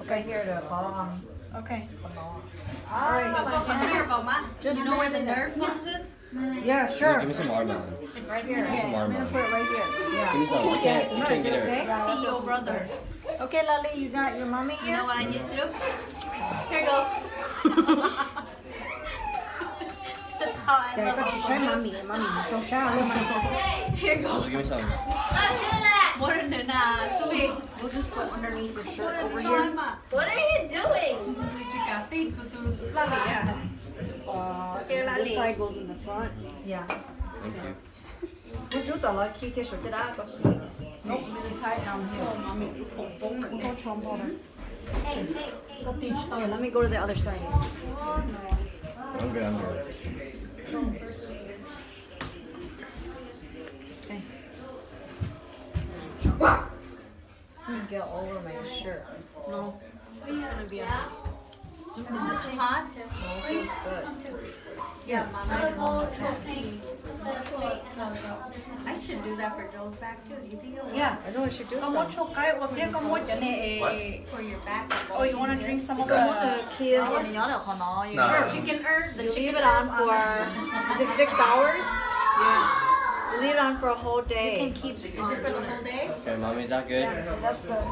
Okay, here to call Okay. All right. Just you know where the nerve bones is? Yeah, sure. Give me some watermelon. Right here. Give me some I'm gonna watermelon. put it right here. Yeah. Give me some. You can't get it. Okay. See your brother. Okay, Lali, you got your mommy You here? know what I used to do? Here you go. That's how I Yeah, I got to show love mommy. Mommy, don't shout. Here you go. Just give me some. More than Subi. We'll just go underneath your shirt over What here. What are you doing? This side goes in the front. Yeah. Thank you. We'll do the lucky kiss or did I go? Nope, really tight down here. Mommy, we'll go chomp powder. Hey, hey, Go peach. Okay, let me go to the other side. I'm good. I'm good. Okay. Get all over my shirt. No, it's gonna be a Is it too hot? no, feels good. Yeah, Mama. I should do that for Joel's back too. Do you think it will? Yeah, I know I should do Có một some. chút cái ok có một cái này. For your back. Oh, you want to drink some of Có một the? kia. Nó là khó nói. No. Or chicken herb. The You chicken leave it on for, is it 6 hours? Yeah. You leave it on for a whole You day. can keep. Is it for the whole day? Okay, mommy, is that good? That's good.